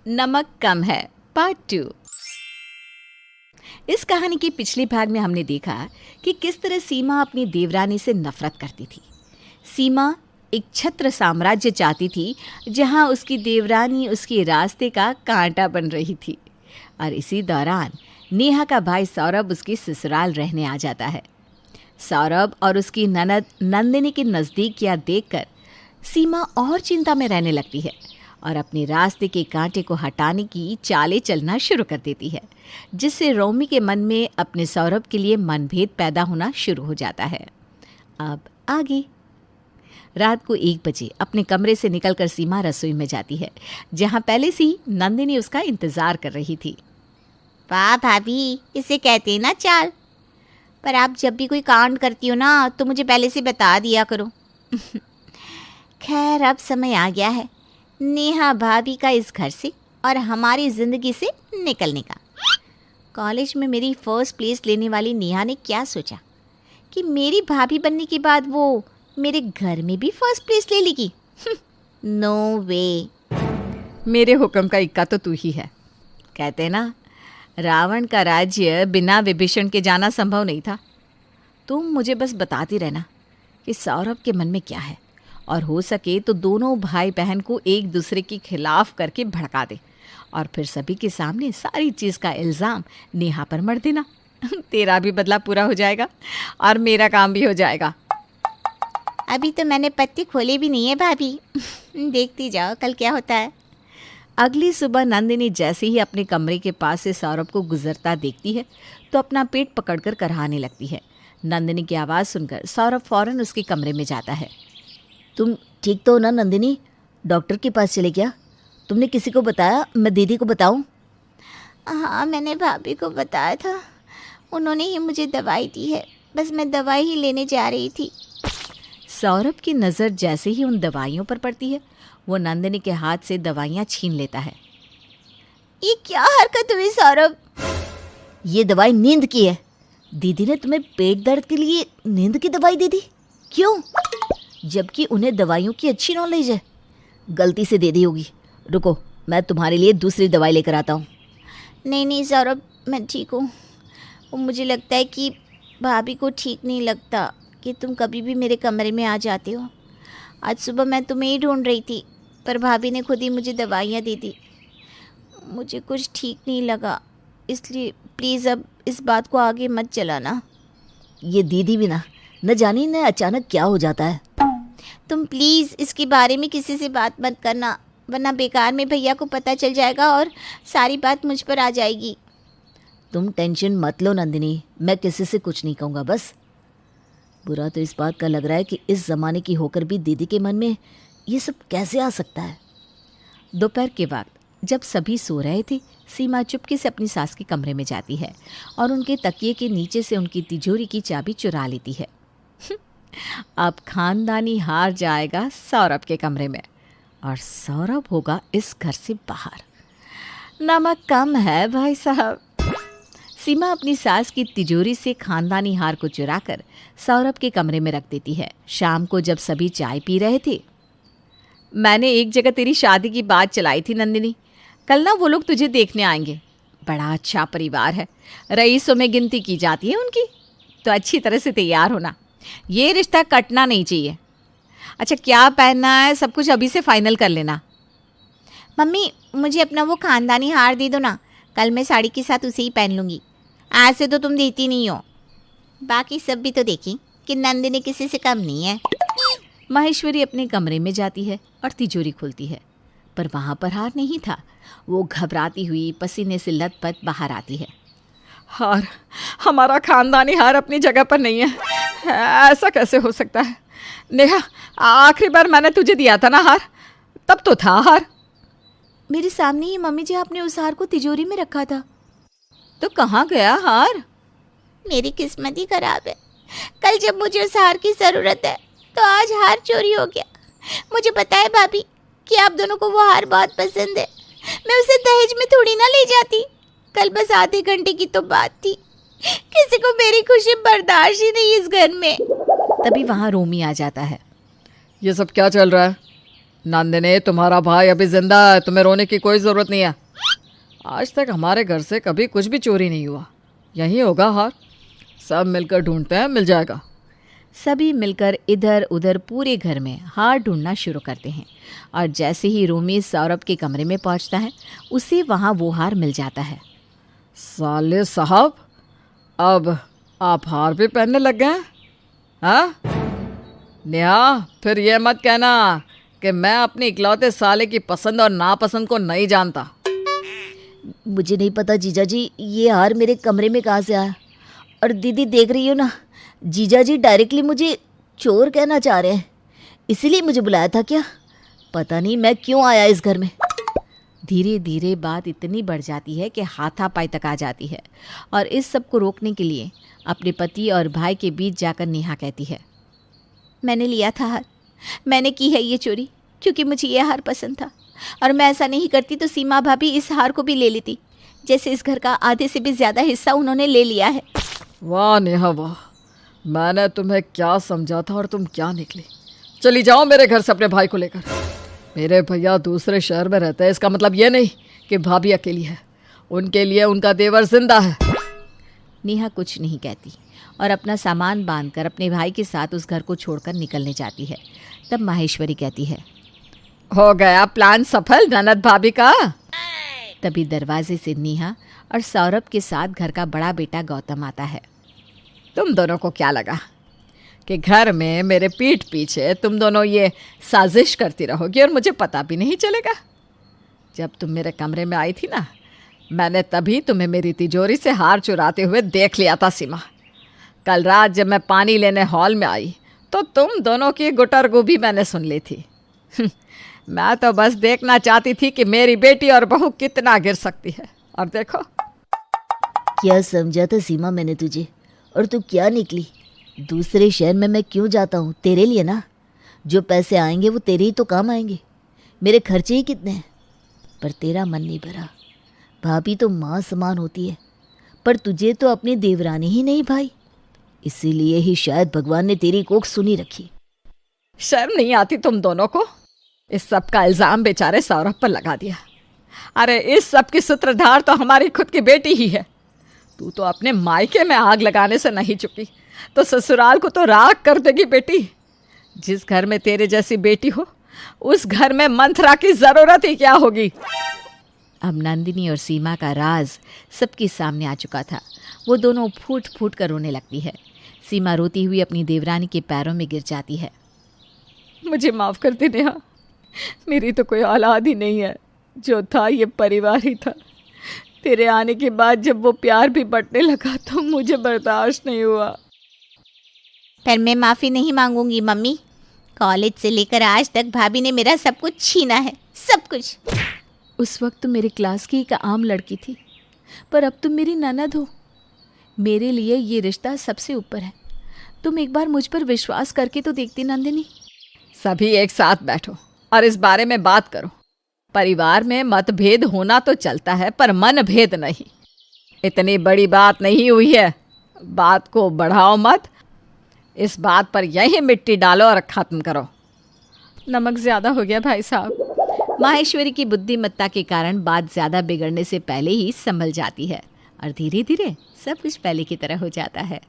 नमक कम है पार्ट 2। इस कहानी के पिछले भाग में हमने देखा कि किस तरह सीमा अपनी देवरानी से नफरत करती थी। सीमा एक छत्र साम्राज्य चाहती थी जहां उसकी देवरानी उसके रास्ते का कांटा बन रही थी। और इसी दौरान नेहा का भाई सौरभ उसके ससुराल रहने आ जाता है। सौरभ और उसकी ननद नंदिनी के नज़दीकियां देखकर सीमा और चिंता में रहने लगती है और अपने रास्ते के कांटे को हटाने की चालें चलना शुरू कर देती है, जिससे रोमी के मन में अपने सौरभ के लिए मनभेद पैदा होना शुरू हो जाता है। अब आगे। रात को 1 बजे अपने कमरे से निकलकर सीमा रसोई में जाती है, जहां पहले से ही नंदिनी उसका इंतज़ार कर रही थी। वाह भाभी, इसे कहते हैं ना चाल। पर आप जब भी कोई कांड करती हो ना तो मुझे पहले से बता दिया करो। खैर, अब समय आ गया है नेहा भाभी का इस घर से और हमारी ज़िंदगी से निकलने का। कॉलेज में मेरी फर्स्ट प्लेस लेने वाली नेहा ने क्या सोचा कि मेरी भाभी बनने के बाद वो मेरे घर में भी फर्स्ट प्लेस ले लेगी? नो वे। मेरे हुक्म का इक्का तो तू ही है। कहते ना, रावण का राज्य बिना विभीषण के जाना संभव नहीं था। तुम मुझे बस बताती रहना कि सौरभ के मन में क्या है, और हो सके तो दोनों भाई बहन को एक दूसरे के खिलाफ करके भड़का दे और फिर सभी के सामने सारी चीज़ का इल्ज़ाम नेहा पर मढ़ देना। तेरा भी बदला पूरा हो जाएगा और मेरा काम भी हो जाएगा। अभी तो मैंने पत्ते खोले भी नहीं है भाभी। देखती जाओ कल क्या होता है। अगली सुबह नंदिनी जैसे ही अपने कमरे के पास से सौरभ को गुजरता देखती है तो अपना पेट पकड़कर कराहने लगती है। नंदिनी की आवाज़ सुनकर सौरभ फौरन उसके कमरे में जाता है। तुम ठीक तो हो ना नंदिनी? डॉक्टर के पास चले क्या? तुमने किसी को बताया? मैं दीदी को बताऊं? हाँ, मैंने भाभी को बताया था। उन्होंने ही मुझे दवाई दी है। बस मैं दवाई ही लेने जा रही थी। सौरभ की नज़र जैसे ही उन दवाइयों पर पड़ती है, वो नंदिनी के हाथ से दवाइयाँ छीन लेता है। ये क्या हरकत हुई सौरभ? ये दवाई नींद की है। दीदी ने तुम्हें पेट दर्द के लिए नींद की दवाई दी थी? क्यों? जबकि उन्हें दवाइयों की अच्छी नॉलेज है। गलती से दे दी होगी। रुको, मैं तुम्हारे लिए दूसरी दवाई लेकर आता हूँ। नहीं सौरभ, मैं ठीक हूँ। मुझे लगता है कि भाभी को ठीक नहीं लगता कि तुम कभी भी मेरे कमरे में आ जाते हो। आज सुबह मैं तुम्हें ही ढूंढ रही थी, पर भाभी ने खुद ही मुझे दवाइयाँ दे दी। मुझे कुछ ठीक नहीं लगा, इसलिए प्लीज़ अब इस बात को आगे मत चलाना। ये दीदी भी ना, न जाने न अचानक क्या हो जाता है। तुम प्लीज़ इसके बारे में किसी से बात मत करना, वरना बेकार में भैया को पता चल जाएगा और सारी बात मुझ पर आ जाएगी। तुम टेंशन मत लो नंदिनी, मैं किसी से कुछ नहीं कहूँगा। बस बुरा तो इस बात का लग रहा है कि इस ज़माने की होकर भी दीदी के मन में ये सब कैसे आ सकता है। दोपहर के वक्त जब सभी सो रहे थे, सीमा चुपके से अपनी सास के कमरे में जाती है और उनके तकिए के नीचे से उनकी तिजोरी की चाबी चुरा लेती है। अब खानदानी हार जाएगा सौरभ के कमरे में और सौरभ होगा इस घर से बाहर। नमक कम है भाई साहब। सीमा अपनी सास की तिजोरी से खानदानी हार को चुराकर सौरभ के कमरे में रख देती है। शाम को जब सभी चाय पी रहे थे, मैंने एक जगह तेरी शादी की बात चलाई थी नंदिनी। कल ना वो लोग तुझे देखने आएंगे। बड़ा अच्छा परिवार है, रईसों में गिनती की जाती है उनकी। तो अच्छी तरह से तैयार होना, ये रिश्ता कटना नहीं चाहिए। अच्छा, क्या पहनना है सब कुछ अभी से फाइनल कर लेना। मम्मी, मुझे अपना वो खानदानी हार दे दो ना, कल मैं साड़ी के साथ उसे ही पहन लूँगी। आज से तो तुम देती नहीं हो। बाकी सब भी तो देखी कि नंदिनी किसी से कम नहीं है। महेश्वरी अपने कमरे में जाती है और तिजोरी खोलती है, पर वहाँ पर हार नहीं था। वो घबराती हुई पसीने से लथपथ बाहर आती है। हार, हमारा खानदानी हार अपनी जगह पर नहीं है। ऐसा कैसे हो सकता है? नेहा, आखिरी बार मैंने तुझे दिया था ना हार, तब तो था हार। मेरे सामने ही मम्मी जी, आपने उस हार को तिजोरी में रखा था। तो कहाँ गया हार? मेरी किस्मत ही खराब है। कल जब मुझे उस हार की ज़रूरत है तो आज हार चोरी हो गया। मुझे पता है भाभी कि आप दोनों को वो हार बहुत पसंद है। मैं उसे दहेज में थोड़ी ना ले जाती। कल बस आधे घंटे की तो बात थी। किसी को मेरी खुशी बर्दाश्त ही नहीं इस घर में। तभी वहाँ रोमी आ जाता है। ये सब क्या चल रहा है? नंदिनी, तुम्हारा भाई अभी जिंदा है, तुम्हें रोने की कोई ज़रूरत नहीं है। आज तक हमारे घर से कभी कुछ भी चोरी नहीं हुआ। यहीं होगा हार, सब मिलकर ढूंढते हैं, मिल जाएगा। सभी मिलकर इधर उधर पूरे घर में हार ढूंढना शुरू करते हैं और जैसे ही रूमी सौरभ के कमरे में पहुंचता है उसे वहां वो हार मिल जाता है। साले साहब, अब आप हार भी पहनने लग गए हैं? हाँ नेहा, फिर ये मत कहना कि मैं अपनी इकलौते साले की पसंद और नापसंद को नहीं जानता। मुझे नहीं पता जीजा जी, ये हार मेरे कमरे में कहाँ से आया। और दीदी देख रही हो ना, जीजा जी डायरेक्टली मुझे चोर कहना चाह रहे हैं, इसीलिए मुझे बुलाया था क्या? पता नहीं मैं क्यों आया इस घर में। धीरे धीरे बात इतनी बढ़ जाती है कि हाथापाई तक आ जाती है और इस सब को रोकने के लिए अपने पति और भाई के बीच जाकर नेहा कहती है, मैंने लिया था हार, मैंने की है ये चोरी क्योंकि मुझे ये हार पसंद था। और मैं ऐसा नहीं करती तो सीमा भाभी इस हार को भी ले लेती। जैसे इस घर का आधे से भी ज़्यादा हिस्सा उन्होंने ले लिया है। वाह नेहा वाह, मैंने तुम्हें क्या समझा था और तुम क्या निकली। चली जाओ मेरे घर से अपने भाई को लेकर। मेरे भैया दूसरे शहर में रहते हैं, इसका मतलब ये नहीं कि भाभी अकेली है। उनके लिए उनका देवर जिंदा है। नेहा कुछ नहीं कहती और अपना सामान बांधकर अपने भाई के साथ उस घर को छोड़कर निकलने जाती है। तब माहेश्वरी कहती है, हो गया प्लान सफल ननद भाभी का। तभी दरवाजे से नेहा और सौरभ के साथ घर का बड़ा बेटा गौतम आता है। तुम दोनों को क्या लगा कि घर में मेरे पीठ पीछे तुम दोनों ये साजिश करती रहोगी और मुझे पता भी नहीं चलेगा? जब तुम मेरे कमरे में आई थी ना, मैंने तभी तुम्हें मेरी तिजोरी से हार चुराते हुए देख लिया था सीमा। कल रात जब मैं पानी लेने हॉल में आई तो तुम दोनों की गुटरगू भी मैंने सुन ली थी। मैं तो बस देखना चाहती थी कि मेरी बेटी और बहू कितना गिर सकती है, और देखो। क्या समझा था सीमा मैंने तुझे, और तू क्या निकली? दूसरे शहर में मैं क्यों जाता हूँ? तेरे लिए ना। जो पैसे आएंगे वो तेरे ही तो काम आएंगे। मेरे खर्चे ही कितने हैं। पर तेरा मन नहीं भरा। भाभी तो माँ समान होती है, पर तुझे तो अपनी देवरानी ही नहीं भाई। इसीलिए ही शायद भगवान ने तेरी कोख सुनी रखी। शर्म नहीं आती तुम दोनों को? इस सब का इल्ज़ाम बेचारे सौरभ पर लगा दिया। अरे इस सब की सूत्रधार तो हमारी खुद की बेटी ही है। तू तो अपने मायके में आग लगाने से नहीं चुकी, तो ससुराल को तो राख कर देगी बेटी। जिस घर में तेरे जैसी बेटी हो उस घर में मंथरा की ज़रूरत ही क्या होगी? अब नंदिनी और सीमा का राज सबके सामने आ चुका था। वो दोनों फूट फूट कर रोने लगती है। सीमा रोती हुई अपनी देवरानी के पैरों में गिर जाती है। मुझे माफ़ कर दे नेहा, मेरी तो कोई औलाद ही नहीं है। जो था ये परिवार ही था। तेरे आने के बाद जब वो प्यार भी बंटने लगा तो मुझे बर्दाश्त नहीं हुआ। पर मैं माफ़ी नहीं मांगूंगी मम्मी। कॉलेज से लेकर आज तक भाभी ने मेरा सब कुछ छीना है, सब कुछ। उस वक्त तुम मेरी क्लास की एक आम लड़की थी, पर अब तुम मेरी ननद हो। मेरे लिए ये रिश्ता सबसे ऊपर है। तुम एक बार मुझ पर विश्वास करके तो देखती नंदिनी। सभी एक साथ बैठो और इस बारे में बात करो। परिवार में मतभेद होना तो चलता है, पर मन भेद नहीं। इतनी बड़ी बात नहीं हुई है, बात को बढ़ाओ मत। इस बात पर यही मिट्टी डालो और ख़त्म करो। नमक ज़्यादा हो गया भाई साहब। माहेश्वरी की बुद्धिमत्ता के कारण बात ज़्यादा बिगड़ने से पहले ही संभल जाती है और धीरे धीरे सब कुछ पहले की तरह हो जाता है।